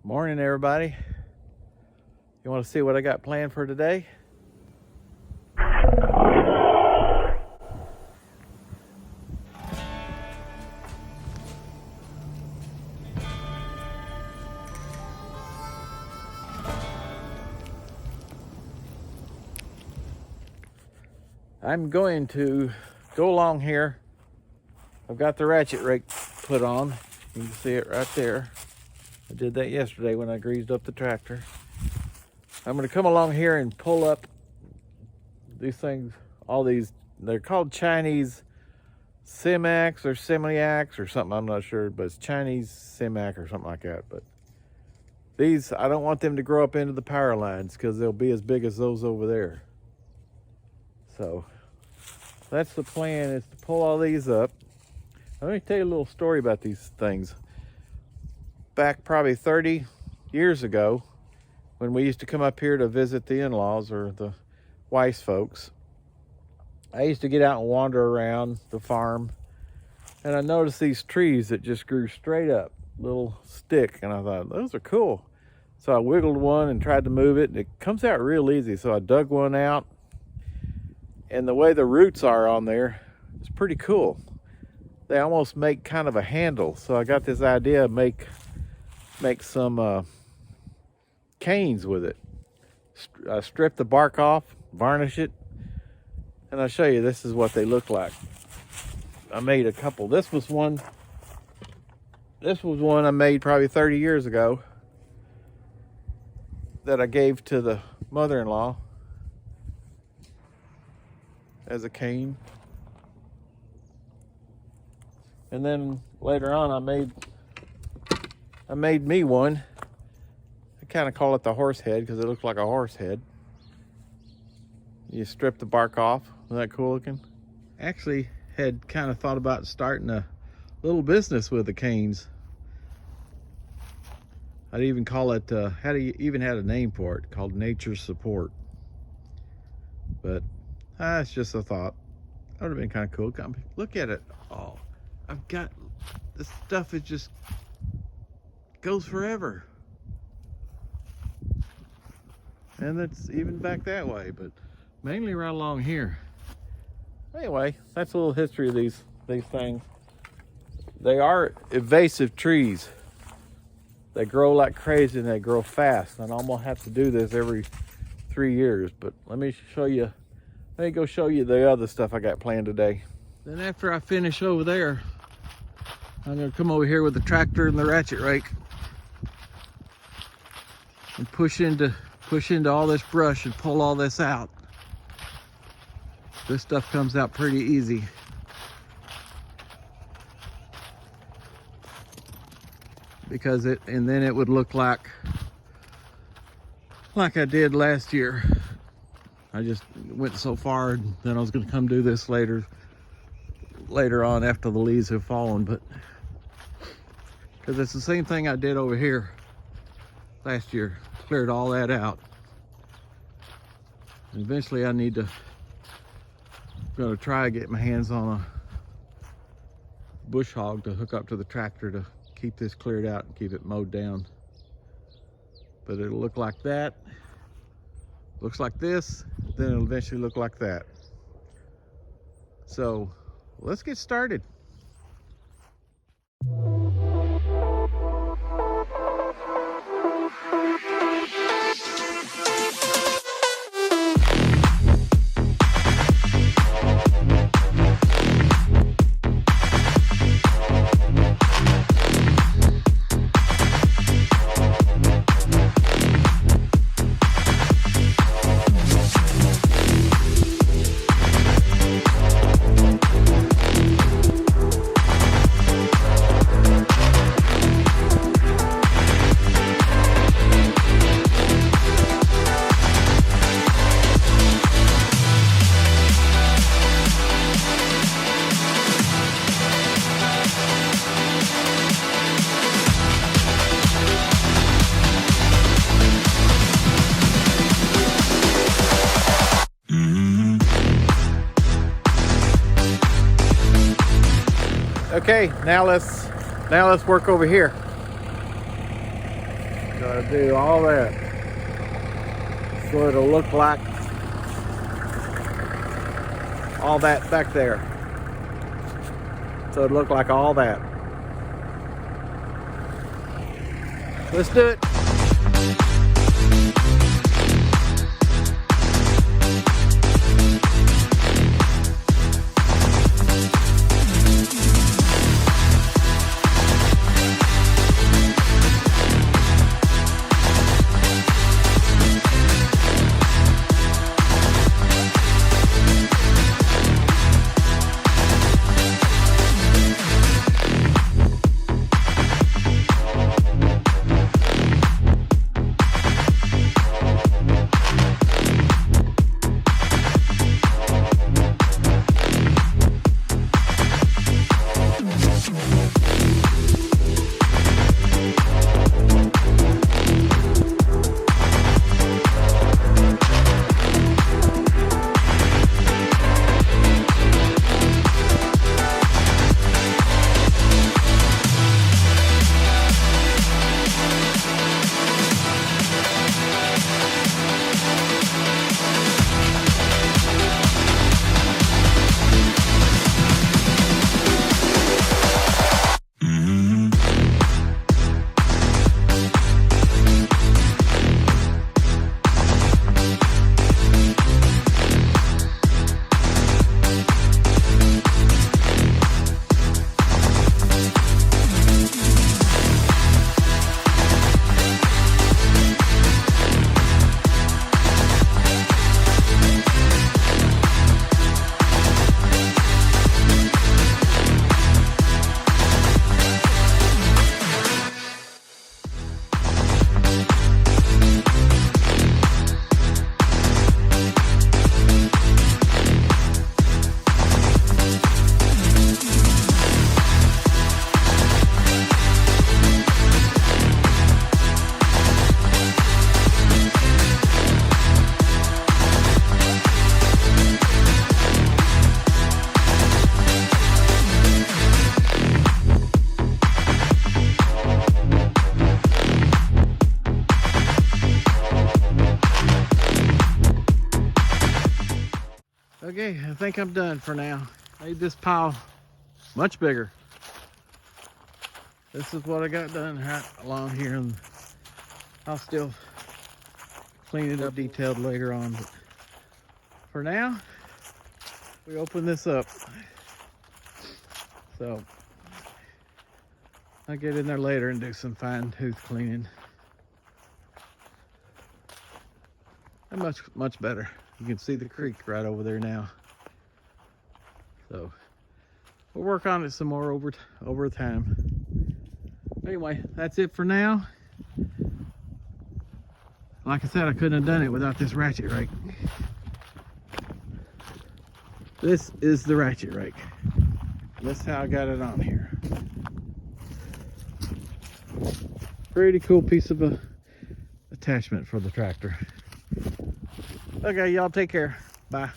Morning, everybody. You want to see what I got planned for today? I'm going to go along here. I've got the ratchet rake put on. You can see it right there. I did that yesterday when I greased up the tractor. I'm going to come along here and pull up these things, all these, they're called Chinese Simax or Simiax or something, I'm not sure, but it's Chinese Simac or something like that. But these, I don't want them to grow up into the power lines because they'll be as big as those over there. So that's the plan, is to pull all these up. Let me tell you a little story about these things. Back probably 30 years ago, when we used to come up here to visit the in-laws or the Weiss folks, I used to get out and wander around the farm, and I noticed these trees that just grew straight up, little stick, and I thought, those are cool. So I wiggled one and tried to move it, and it comes out real easy. So I dug one out, and the way the roots are on there is pretty cool. They almost make kind of a handle. So I got this idea of make some canes with it. Strip the bark off, varnish it, and I'll show you. This is what they look like. I made a couple. This was one I made probably 30 years ago that I gave to the mother-in-law as a cane. And then later on I made me one. I kind of call it the horse head because it looks like a horse head. You strip the bark off. Isn't that cool looking? Actually had kind of thought about starting a little business with the canes. I'd even call it, even had a name for it, called Nature Support. But it's just a thought. That would have been kind of cool. Look at it. Oh, I've got, this stuff, it just goes forever. And it's even back that way, but mainly right along here. Anyway, that's a little history of these things. They are invasive trees. They grow like crazy and they grow fast. And I'm gonna have to do this every 3 years, but let me go show you the other stuff I got planned today. Then after I finish over there, I'm gonna come over here with the tractor and the ratchet rake and push into all this brush and pull all this out. This stuff comes out pretty easy. Because and then it would look like I did last year. I just went so far, and then I was gonna come do this later on after the leaves have fallen, but because it's the same thing I did over here last year, cleared all that out. And eventually I'm gonna try to get my hands on a bush hog to hook up to the tractor to keep this cleared out and keep it mowed down. But it'll look like that, looks like this, then it'll eventually look like that. So let's get started. Okay, now let's work over here. Gotta do all that so it'll look like all that back there. So it'll look like all that. Let's do it. Okay, I think I'm done for now. Made this pile much bigger. This is what I got done right along here, and I'll still clean it up detailed later on. But for now, we open this up. So I'll get in there later and do some fine tooth cleaning. And much better. You can see the creek right over there now. So we'll work on it some more over time. Anyway, that's it for now. Like I said, I couldn't have done it without this ratchet rake. This is the ratchet rake. That's how I got it on here. Pretty cool piece of a attachment for the tractor. Okay, y'all take care. Bye.